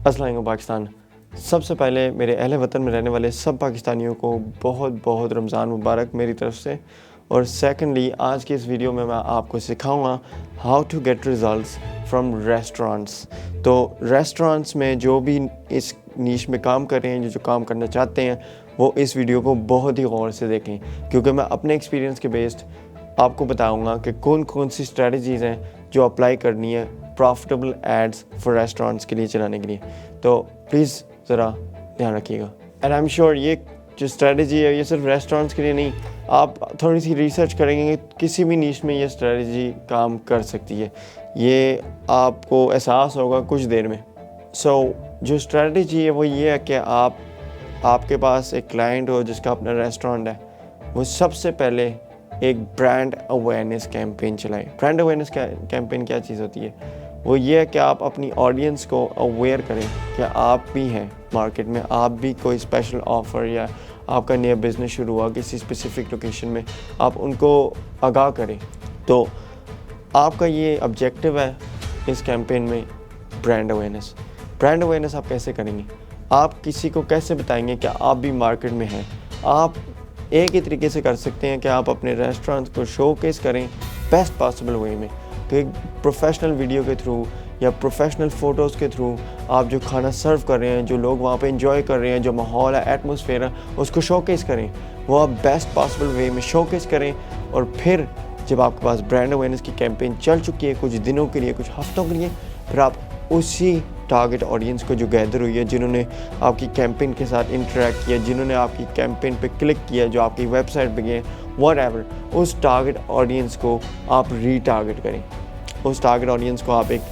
अस्सलाम वालेकुम पाकिस्तान। सबसे पहले मेरे अहले वतन में रहने वाले सब पाकिस्तानियों को बहुत बहुत रमज़ान मुबारक मेरी तरफ से। और सेकंडली आज की इस वीडियो में मैं आपको सिखाऊंगा how to get results from restaurants. तो रेस्टोरेंट्स में जो भी इस नीश में काम कर रहे हैं, जो काम करना चाहते हैं, वो इस वीडियो को बहुत ही गौर से देखें, क्योंकि मैं अपने एक्सपीरियंस के बेस्ड आपको बताऊंगा कि कौन कौन सी स्ट्रेटजीज़ हैं जो अप्लाई करनी है प्रॉफिटेबल एड्स फॉर रेस्टोरेंट्स के लिए चलाने के लिए। तो प्लीज़ ज़रा ध्यान रखिएगा। एंड आई एम श्योर ये जो स्ट्रेटजी है ये सिर्फ रेस्टोरेंट्स के लिए नहीं, आप थोड़ी सी रिसर्च करेंगे किसी भी नीश में ये स्ट्रेटजी काम कर सकती है, ये आपको एहसास होगा कुछ देर में। जो स्ट्रेटजी है वो ये है कि आपके पास एक क्लाइंट हो जिसका अपना रेस्टोरेंट है, वो सबसे पहले एक ब्रांड अवेयरनेस कैंपेन चलाएं। ब्रांड अवेयरनेस कैंपेन क्या चीज़ होती है? वो ये है कि आप अपनी ऑडियंस को अवेयर करें कि आप भी हैं मार्केट में, आप भी कोई स्पेशल ऑफ़र या आपका नया बिज़नेस शुरू हुआ किसी स्पेसिफिक लोकेशन में, आप उनको आगाह करें। तो आपका ये ऑब्जेक्टिव है इस कैंपेन में ब्रांड अवेयरनेस। ब्रांड अवेयरनेस आप कैसे करेंगे? आप किसी को कैसे बताएंगे कि आप भी मार्केट में हैं? आप एक ही तरीके से कर सकते हैं कि आप अपने रेस्टोरेंट को शोकेस करें बेस्ट पॉसिबल वे में। तो एक प्रोफेशनल वीडियो के थ्रू या प्रोफेशनल फ़ोटोज़ के थ्रू आप जो खाना सर्व कर रहे हैं, जो लोग वहाँ पे एंजॉय कर रहे हैं, जो माहौल है, एटमॉस्फेयर है, उसको शोकेस करें। वो आप बेस्ट पॉसिबल वे में शोकेस करें। और फिर जब आपके पास ब्रांड अवेयरनेस की कैंपेन चल चुकी है कुछ दिनों के लिए, कुछ हफ्तों के लिए, फिर आप उसी टारगेट ऑडियंस को जो गैदर हुई है, जिन्होंने आपकी कैंपेन के साथ इंटरेक्ट किया, जिन्होंने आपकी कैंपेन पे क्लिक किया, जो आपकी वेबसाइट पे गए, व्हाटएवर, उस टारगेट ऑडियंस को आप रीटारगेट करें। उस टारगेट ऑडियंस को आप एक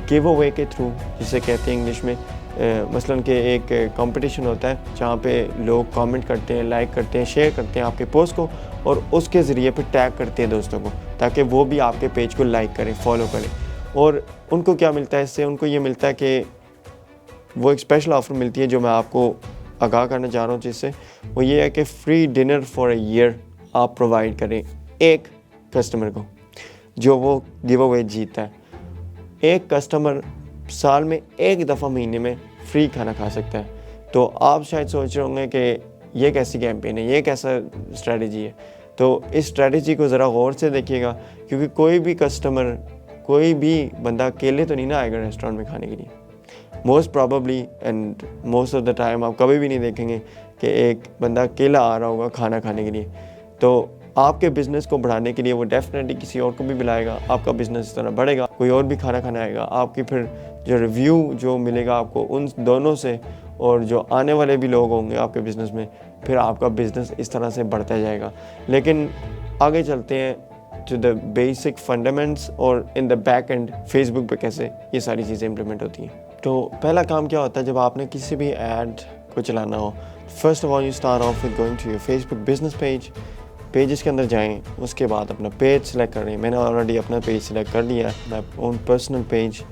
गिव अवे के थ्रू, जिसे कहते हैं इंग्लिश में, मसलन कि एक कंपटीशन होता है जहाँ पे लोग कमेंट करते हैं, लाइक करते हैं, शेयर करते हैं आपके पोस्ट को, और उसके ज़रिए पे टैग करते हैं दोस्तों को, ताकि वो भी आपके पेज को लाइक करें, फॉलो करें। और उनको क्या मिलता है इससे? उनको ये मिलता है कि वो एक स्पेशल ऑफ़र मिलती है जो मैं आपको आगाह करना चाह रहा हूँ, जिससे वो ये है कि free dinner for a year आप प्रोवाइड करें एक कस्टमर को, जो वो गिव अवे जीतता है। एक कस्टमर साल में एक दफ़ा महीने में फ्री खाना खा सकता है। तो आप शायद सोच रहे होंगे कि ये कैसी कैंपेन है, ये कैसा स्ट्रेटजी है। तो इस स्ट्रेटजी को ज़रा गौर से देखिएगा, क्योंकि कोई भी कस्टमर, कोई भी बंदा अकेले तो नहीं ना आएगा रेस्टोरेंट में खाने के लिए। Most probably and most of the time आप कभी भी नहीं देखेंगे कि एक बंदा अकेला आ रहा होगा खाना खाने के लिए। तो आपके बिज़नेस को बढ़ाने के लिए वो डेफिनेटली किसी और को भी बुलाएगा, आपका बिज़नेस इस तरह बढ़ेगा, कोई और भी खाना खाने आएगा। आपकी फिर जो रिव्यू जो मिलेगा आपको उन दोनों से, और जो आने वाले भी लोग होंगे आपके बिज़नेस में, फिर आपका बिज़नेस इस तरह से बढ़ता जाएगा। लेकिन आगे चलते हैं टू द बेसिक फंडामेंट्स, और in the back and Facebook पे कैसे ये सारी चीज़ें इम्प्लीमेंट होती हैं। तो पहला काम क्या होता है जब आपने किसी भी ऐड को चलाना हो? First of all you start off with going to your Facebook business pages के अंदर जाएं। उसके बाद अपना पेज सेलेक्ट करें। मैंने ऑलरेडी अपना पेज सेलेक्ट कर लिया है, मैं ओन पर्सनल पेज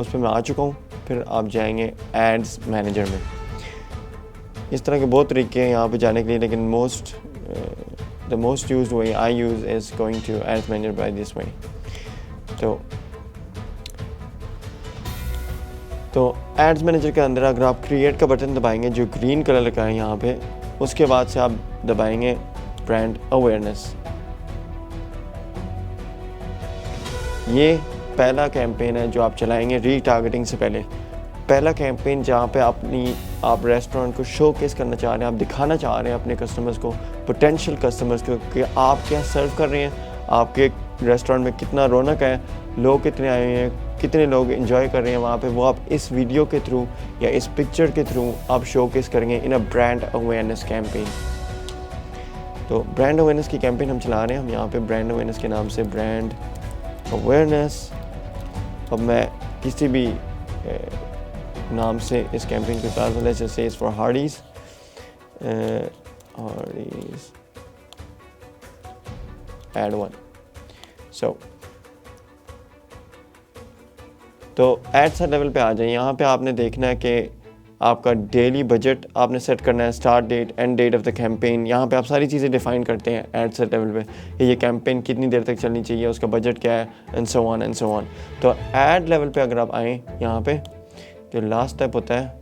उस पर मैं आ चुका हूँ। फिर आप जाएंगे एड्स मैनेजर में। इस तरह के बहुत तरीके हैं यहाँ पे जाने के लिए, लेकिन the most used way I use is going to Ads Manager by this way. तो Ads Manager के अंदर अगर आप क्रिएट का बटन दबाएंगे जो ग्रीन कलर का है यहाँ पे, उसके बाद से आप दबाएंगे ब्रांड अवेयरनेस। ये पहला कैंपेन है जो आप चलाएंगे रीटारगेटिंग से पहले। पहला कैंपेन जहाँ पे आप रेस्टोरेंट को शोकेस करना चाह रहे हैं, आप दिखाना चाह रहे हैं अपने कस्टमर्स को, पोटेंशियल कस्टमर्स को, कि आप क्या सर्व कर रहे हैं, आपके रेस्टोरेंट में कितना रौनक है, लोग कितने आए हैं, कितने लोग एंजॉय कर रहे हैं वहाँ पे, वो आप इस वीडियो के थ्रू या इस पिक्चर के थ्रू आप शोकेस करेंगे इन अ ब्रांड अवेयरनेस कैंपेन। तो ब्रांड अवेयरनेस की कैंपेन हम चला रहे हैं। हम यहाँ पे ब्रांड अवेयरनेस के नाम से ब्रांड अवेयरनेस, अब मैं किसी भी नाम से इस कैंपेन को चला दूँ। Let's say it's for Hardee's ad one. तो एड सेट लेवल पे आ जाए। यहाँ पे आपने देखना है कि आपका डेली बजट आपने सेट करना है, start date, end date of the campaign. यहाँ पे आप सारी चीज़ें डिफाइन करते हैं एड सेट लेवल पे, ये कैंपेन कितनी देर तक चलनी चाहिए, उसका बजट क्या है, and so on and so on. तो एड लेवल पे अगर आप आएँ यहाँ पे, जो लास्ट स्टेप होता है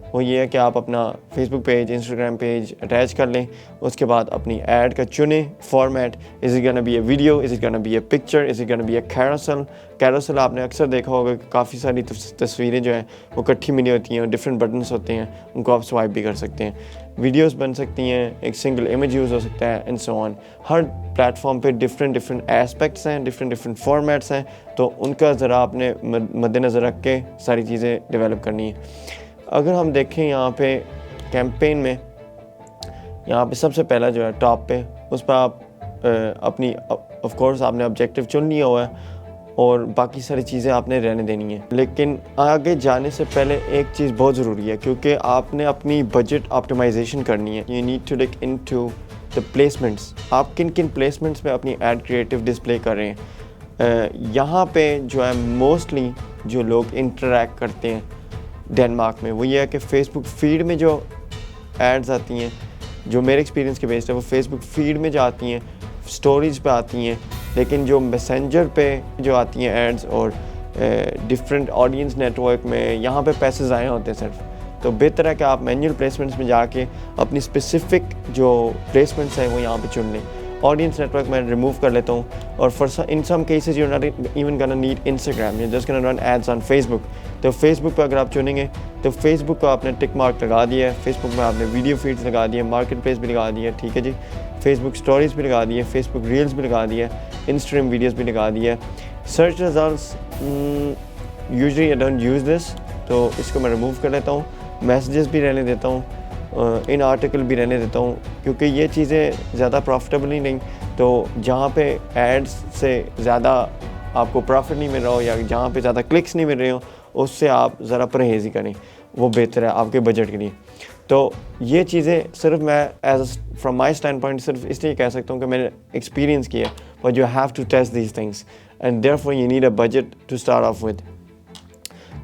वो ये है कि आप अपना Facebook page, Instagram page attach कर लें। उसके बाद अपनी ऐड का चुनें format. Is it gonna be A video, is it gonna be A picture, is it gonna be A carousel. आपने अक्सर देखा होगा कि काफ़ी सारी तस्वीरें जो हैं वो इकट्ठी मिली होती हैं और डिफरेंट बटन्स होते हैं, उनको आप स्वाइप भी कर सकते हैं। वीडियोस बन सकती हैं, एक सिंगल इमेज यूज़ हो सकता है and so on. Her platform पे डिफरेंट एस्पेक्ट्स हैं, डिफरेंट फॉर्मेट्स हैं, तो उनका ज़रा आपने मद्देनज़र रख के सारी चीज़ें डेवलप करनी है। अगर हम देखें यहाँ पे कैंपेन में, यहाँ पे सबसे पहला जो है टॉप पे, उस पर आप अपनी ऑफ कोर्स आपने ऑब्जेक्टिव चुन लिया हुआ है और बाकी सारी चीज़ें आपने रहने देनी है। लेकिन आगे जाने से पहले एक चीज़ बहुत ज़रूरी है, क्योंकि आपने अपनी बजट ऑप्टिमाइजेशन करनी है। You need to look into the placements. आप किन किन प्लेसमेंट्स में अपनी एड क्रिएटिव डिस्प्ले कर रहे हैं। यहाँ पे जो है मोस्टली जो लोग इंटरैक्ट करते हैं डेनमार्क में, वो ये है कि फ़ेसबुक फीड में जो एड्स आती हैं, जो मेरे एक्सपीरियंस के बेस्ड है, वो फेसबुक फीड में जो आती हैं, स्टोरीज पे आती हैं। लेकिन जो मैसेंजर पे जो आती हैं एड्स और डिफरेंट ऑडियंस नेटवर्क में, यहाँ पे पैसे ज़ाया होते हैं सिर्फ। तो बेहतर है कि आप मैनुअल प्लेसमेंट्स में जाके अपनी स्पेसिफिक जो प्लेसमेंट्स हैं वो यहाँ पे चुन लें। ऑडियंस नेटवर्क मैं रिमूव कर लेता हूँ, और for in some cases you not even gonna need Instagram, you just gonna run ads on Facebook. तो फेसबुक पर अगर आप चुनेंगे तो फेसबुक को आपने टिक मार्क लगा दिया है, फेसबुक में आपने वीडियो फीड्स लगा दिए, मार्केट प्लेस भी लगा दिया, ठीक है जी, फेसबुक स्टोरीज भी लगा दिए, फेसबुक रील्स भी लगा दिया, इंस्टाग्राम वीडियोस भी लगा दिया। Search results usually I don't use this, तो इसको मैं रिमूव कर लेता हूँ। मैसेजेस भी रहने देता हूँ, इन आर्टिकल भी रहने देता हूँ, क्योंकि ये चीज़ें ज़्यादा प्रॉफिटेबल ही नहीं। तो जहाँ पे एड्स से ज़्यादा आपको प्रॉफिट नहीं मिल रहा हो या जहाँ पे ज़्यादा क्लिक्स नहीं मिल रहे हो, उससे आप ज़रा परहेज़ ही करें, वो बेहतर है आपके बजट के लिए। तो ये चीज़ें सिर्फ मैं as from my standpoint सिर्फ इसलिए कह सकता हूँ कि मैंने एक्सपीरियंस किया, but you have to test these things and therefore you need a budget to start off with.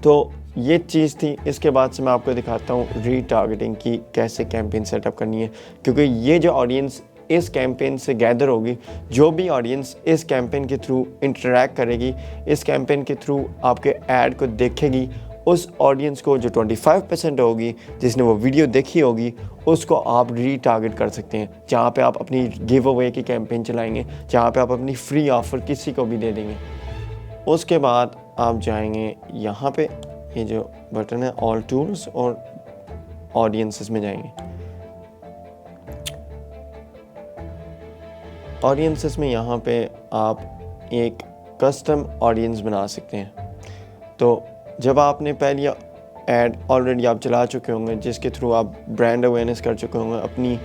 तो ये चीज़ थी। इसके बाद से मैं आपको दिखाता हूँ रीटारगेटिंग की कैसे कैंपेन सेटअप करनी है, क्योंकि ये जो ऑडियंस इस कैंपेन से गैदर होगी, जो भी ऑडियंस इस कैंपेन के थ्रू इंटरेक्ट करेगी, इस कैंपेन के थ्रू आपके ऐड को देखेगी, उस ऑडियंस को जो 25% होगी जिसने वो वीडियो देखी होगी, उसको आप रीटारगेट कर सकते हैं। जहाँ पे आप अपनी गिव अवे की कैंपेन चलाएंगे, जहाँ पे आप अपनी फ्री ऑफ़र किसी को भी दे देंगे। उसके बाद आप जाएंगे यहाँ पे, ये जो बटन है ऑल टूल्स, और ऑडियंसेस में जाएंगे। ऑडियंसेस में यहाँ पे आप एक कस्टम ऑडियंस बना सकते हैं। तो जब आपने पहली ऐड ऑलरेडी आप चला चुके होंगे, जिसके थ्रू आप ब्रांड अवेयरनेस कर चुके होंगे, अपनी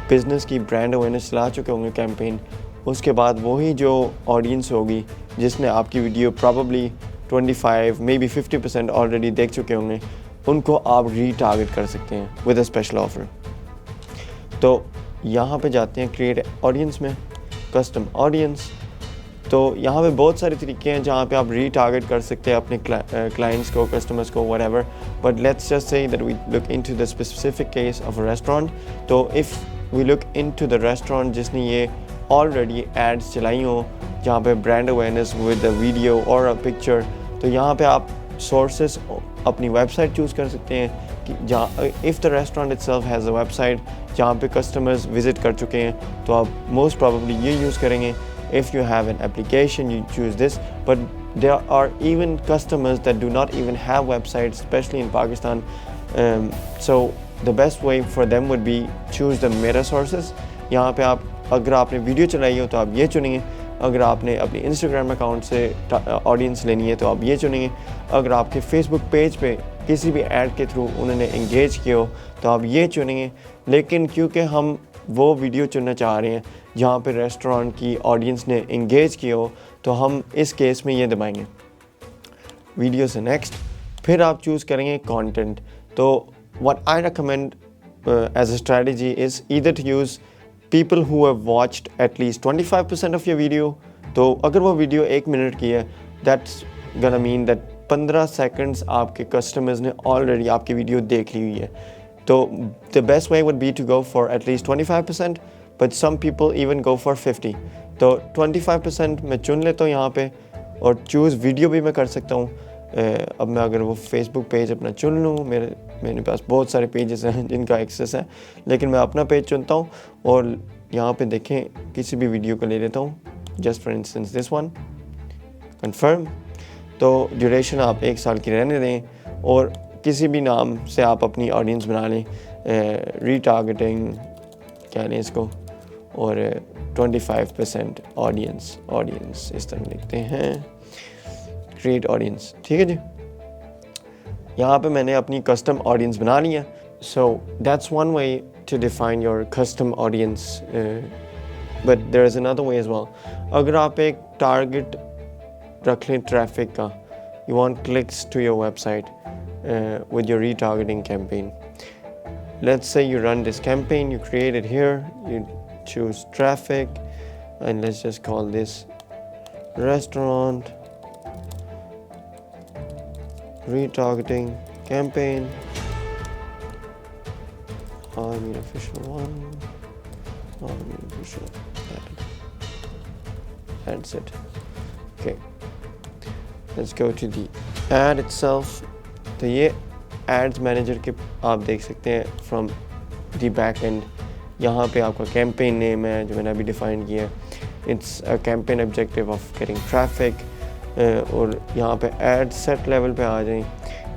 बिज़नेस की ब्रांड अवेयरनेस चला चुके होंगे कैंपेन, उसके बाद वही जो ऑडियंस होगी जिसने आपकी video probably 25 may be 50% already देख चुके होंगे, उनको आप रीटारगेट कर सकते हैं विद अ स्पेशल ऑफ़र। तो यहाँ पे जाते हैं क्रिएट ऑडियंस में, कस्टम ऑडियंस। तो यहाँ पे बहुत सारे तरीके हैं जहाँ पे आप रीटारगेट कर सकते हैं अपने क्लाइंट्स को, कस्टमर्स को, whatever. But let's just say that we look into the specific case of a restaurant. तो if we look into the restaurant जिसने ये ऑलरेडी एड्स चलाई हो, जहाँ पे brand awareness with a video और अ पिक्चर, तो यहाँ पे आप सोर्सेस अपनी वेबसाइट चूज़ कर सकते हैं कि जहाँ if the restaurant itself has a website जहाँ पे कस्टमर्स विज़िट कर चुके हैं, तो आप मोस्ट प्रॉबेबली ये यूज़ करेंगे। If you have an application, you choose this, but there are even customers that do not even have websites, especially in Pakistan. So the best way for them would be choose the meta sources. यहाँ पे आप अगर आपने video चलाई हो तो आप ये चुनेंगे, अगर आपने अपने इंस्टाग्राम अकाउंट से ऑडियंस लेनी है तो आप ये चुनेंगे, अगर आपके फेसबुक पेज पे किसी भी ऐड के थ्रू उन्होंने इंगेज किया हो तो आप ये चुनेंगे। लेकिन क्योंकि हम वो वीडियो चुनना चाह रहे हैं जहाँ पे रेस्टोरेंट की ऑडियंस ने इंगेज किया हो, तो हम इस केस में ये दबाएंगे वीडियो से नेक्स्ट, फिर आप चूज़ करेंगे कंटेंट। तो what I recommend as a strategy is either to use people who have watched at least 25% of your video. तो अगर वो वीडियो 1 मिनट की है, that's gonna mean that 15 seconds आपके कस्टमर्स ने ऑलरेडी आपकी वीडियो देख ली हुई है। तो the best way would be to go for at least 25%, but some people even go for 50। तो 25% मैं चुन लेता हूँ यहाँ पे, और चूज़ वीडियो भी मैं कर सकता हूँ। अब मैं अगर वो फेसबुक पेज अपना चुन लूँ, मेरे पास बहुत सारे पेजेस हैं जिनका एक्सेस है, लेकिन मैं अपना पेज चुनता हूँ और यहाँ पे देखें किसी भी वीडियो को ले लेता हूँ, just for instance this one, confirm. तो ड्यूरेशन आप 1 साल की रहने दें और किसी भी नाम से आप अपनी ऑडियंस बना लें, रीटारगेटिंग क्या लें इसको, और 25% ऑडियंस इस तरह लिखते हैं, क्रिएट ऑडियंस, ठीक है जी। यहाँ पे मैंने अपनी कस्टम ऑडियंस बना ली है। So that's one way to define your custom audience, but there is another way as well. अगर आप एक टारगेट रख लें ट्रैफिक का, you want clicks to your website with your retargeting campaign. Let's say you run this campaign, you create it here, you choose traffic, and let's just call this restaurant retargeting campaign, Armin official 1, Armin official ad. That's it. Okay, let's go to the ad itself. तो ये ads manager के आप देख सकते हैं from the back and. यहाँ पे आपका कैंपेन नेम है जो मैंने अभी डिफाइन किया है, it's a campaign objective of getting traffic. और यहाँ पे एड सेट लेवल पे आ जाएं।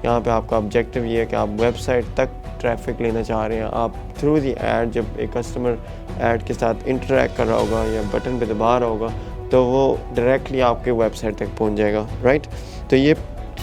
यहाँ पे आपका ऑब्जेक्टिव ये है कि आप वेबसाइट तक ट्रैफिक लेना चाह रहे हैं। आप थ्रू दी एड, जब एक कस्टमर एड के साथ इंटरेक्ट कर रहा होगा या बटन पे दबा रहा होगा, तो वो डायरेक्टली आपके वेबसाइट तक पहुँच जाएगा, राइट। तो ये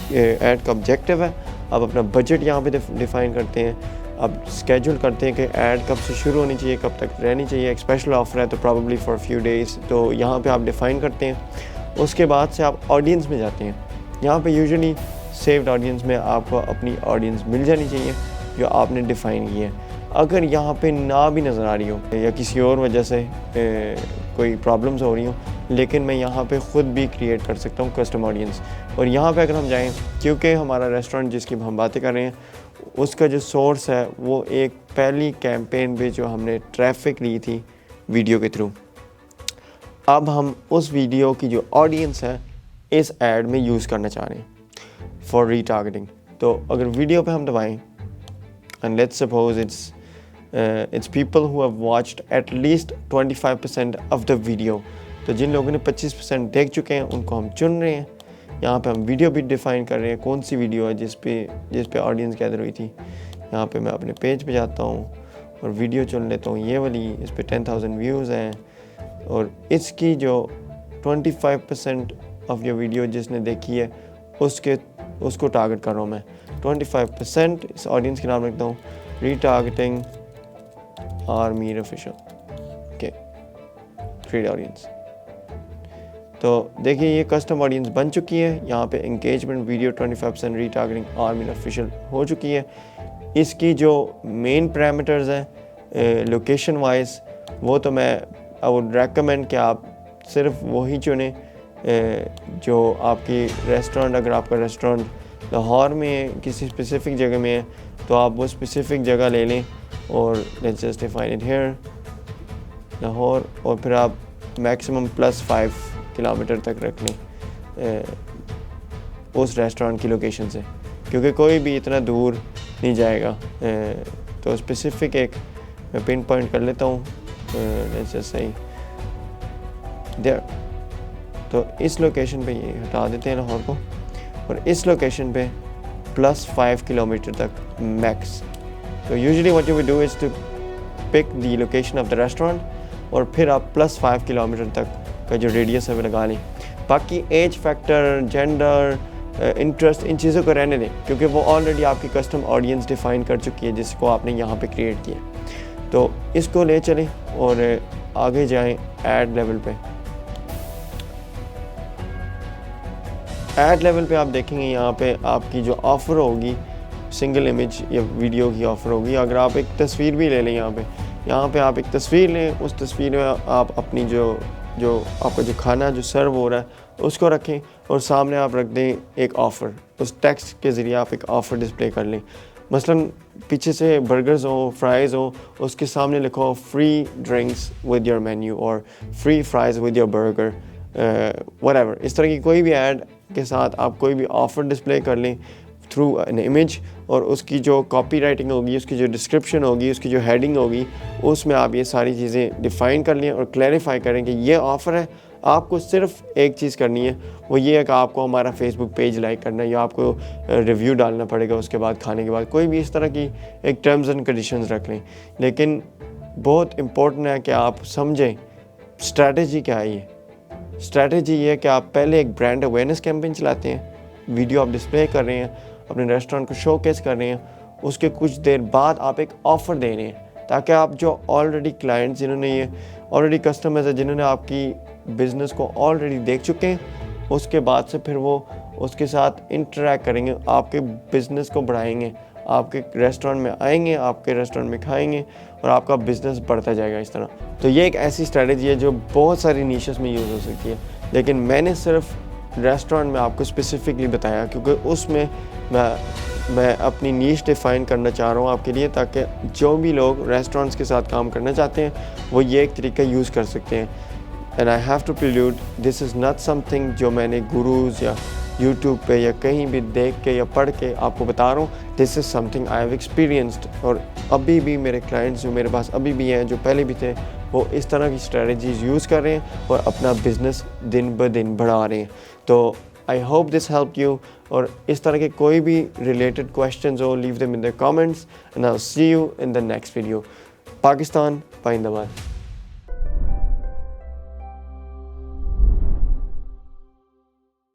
ऐड का ऑब्जेक्टिव है। आप अपना बजट यहाँ पे डिफ़ाइन करते हैं, आप स्केड्यूल करते हैं कि ऐड कब से शुरू होनी चाहिए, कब तक रहनी चाहिए। एक स्पेशल ऑफर है तो प्रॉब्ली फॉर फ्यू डेज़, तो यहाँ पे आप डिफ़ाइन करते हैं। उसके बाद से आप ऑडियंस में जाते हैं। यहाँ पे यूजुअली सेव्ड ऑडियंस में आपको अपनी ऑडियंस मिल जानी चाहिए जो आपने डिफ़ाइन की है। अगर यहाँ पे ना भी नज़र आ रही हो या किसी और वजह से कोई प्रॉब्लम्स हो रही हो, लेकिन मैं यहाँ पे ख़ुद भी क्रिएट कर सकता हूँ कस्टम ऑडियंस। और यहाँ पे अगर हम जाएं, क्योंकि हमारा रेस्टोरेंट जिसकी हम बातें कर रहे हैं उसका जो सोर्स है वो एक पहली कैंपेन पे जो हमने ट्रैफिक ली थी वीडियो के थ्रू, अब हम उस वीडियो की जो ऑडियंस है इस ऐड में यूज़ करना चाह रहे हैं फॉर रीटारगेटिंग। तो अगर वीडियो पे हम दबाएं and let's suppose it's people who have watched at least 25% of the video, तो जिन लोगों ने 25% देख चुके हैं उनको हम चुन रहे हैं। यहाँ पे हम वीडियो भी डिफ़ाइन कर रहे हैं, कौन सी वीडियो है जिस पे ऑडियंस गैदर हुई थी। यहाँ पे मैं अपने पेज पे जाता हूँ और वीडियो चुन लेता हूँ, ये वाली, इस पे 10,000 व्यूज़ हैं और इसकी जो 25% ऑफ योर वीडियो जिसने देखी है उसको टारगेट कर रहा हूँ मैं। 25% इस ऑडियंस के नाम रखता हूँ, retargeting army official, okay, create audience. तो देखिए ये कस्टम ऑडियंस बन चुकी है। यहाँ पे engagement video 25%, retargeting army official हो चुकी है। इसकी जो मेन पैरामीटर्स हैं लोकेशन वाइज, वो तो मैं आई वुड रेकमेंड कि आप सिर्फ वही चुनें जो आपकी रेस्टोरेंट, अगर आपका रेस्टोरेंट लाहौर में किसी स्पेसिफिक जगह में है तो आप वो स्पेसिफिक जगह ले लें और let's just define it here Lahore, और फिर आप मैक्सिमम +5 किलोमीटर तक रख लें उस रेस्टोरेंट की लोकेशन से, क्योंकि कोई भी इतना दूर नहीं जाएगा। तो स्पेसिफिक एक मैं पिन पॉइंट कर लेता हूँ, लेट्स जस्ट से देयर। तो इस लोकेशन पे ये हटा देते हैं लाहौर को, और इस लोकेशन पे +5 किलोमीटर तक मैक्स। तो usually what you will do is to pick the location of the restaurant और फिर आप +5 किलोमीटर तक का जो रेडियस है वो लगा लें। बाकी एज फैक्टर, जेंडर, इंटरेस्ट, इन चीज़ों को रहने दें, क्योंकि वो ऑलरेडी आपकी कस्टम ऑडियंस डिफ़ाइन कर चुकी है जिसको आपने यहाँ पे क्रिएट किया। तो इसको ले चलें और आगे जाएं ऐड लेवल पे। ऐड लेवल पे आप देखेंगे यहाँ पे आपकी जो ऑफ़र होगी, सिंगल इमेज या वीडियो की ऑफ़र होगी। अगर आप एक तस्वीर भी ले लें, यहाँ पे आप एक तस्वीर लें, उस तस्वीर में आप अपनी जो आपका जो खाना जो सर्व हो रहा है उसको रखें और सामने आप रख दें एक ऑफ़र। उस टेक्स्ट के ज़रिए आप एक ऑफ़र डिस्प्ले कर लें। मसलन पीछे से बर्गर्स हो, फ्राइज़ हो, उसके सामने लिखो free drinks with your menu और free fries with your burger, whatever, इस तरह की कोई भी ऐड के साथ आप कोई भी ऑफ़र डिस्प्ले कर लें थ्रू एन इमेज, और उसकी जो कॉपी राइटिंग होगी, उसकी जो डिस्क्रिप्शन होगी, उसकी जो हेडिंग होगी, उसमें आप ये सारी चीज़ें डिफ़ाइन कर लें और क्लैरिफाई करें कि ये ऑफ़र है। आपको सिर्फ एक चीज़ करनी है, वो ये है कि आपको हमारा फेसबुक पेज लाइक करना है या आपको रिव्यू डालना पड़ेगा उसके बाद, खाने के बाद, कोई भी इस तरह की एक टर्म्स एंड कंडीशंस रख लें। लेकिन बहुत इम्पोर्टेंट है कि आप समझें स्ट्रैटेजी क्या है। ये स्ट्रैटेजी ये है कि आप पहले एक ब्रांड अवेयरनेस कैंपेन चलाते हैं, वीडियो आप डिस्प्ले कर रहे हैं, अपने रेस्टोरेंट को शोकेस कर रहे हैं, उसके कुछ देर बाद आप एक ऑफ़र दे रहे हैं, ताकि आप जो ऑलरेडी क्लाइंट्स, जिन्होंने ये ऑलरेडी कस्टमर्स हैं, जिन्होंने आपकी बिज़नेस को ऑलरेडी देख चुके हैं, उसके बाद से फिर वो उसके साथ इंटरेक्ट करेंगे, आपके बिज़नेस को बढ़ाएंगे, आपके रेस्टोरेंट में आएंगे, आपके रेस्टोरेंट में खाएंगे और आपका बिज़नेस बढ़ता जाएगा इस तरह। तो ये एक ऐसी स्ट्रैटेजी है जो बहुत सारी नीशेस में यूज़ हो सकती है, लेकिन मैंने सिर्फ रेस्टोरेंट में आपको स्पेसिफिकली बताया क्योंकि उसमें मैं अपनी नीश डिफ़ाइन करना चाह रहा हूँ आपके लिए, ताकि जो भी लोग रेस्टोरेंट्स के साथ काम करना चाहते हैं वो ये एक तरीका यूज़ कर सकते हैं। And I have to prelude, this is not something जो मैंने गुरुज़ या यूट्यूब पे या कहीं भी देख के या पढ़ के आपको बता रहा हूँ। This is something I have experienced, और अभी भी मेरे क्लाइंट्स जो मेरे पास अभी भी हैं, जो पहले भी थे, वो इस तरह की स्ट्रेटजीज़ यूज़ कर रहे हैं और अपना बिज़नेस दिन ब दिन बढ़ा रहे हैं। तो I hope this help you, और इस तरह के कोई भी रिलेटेड क्वेश्चंस हो, leave them in the comments and I will see you in the next video. Pakistan जिंदाबाद।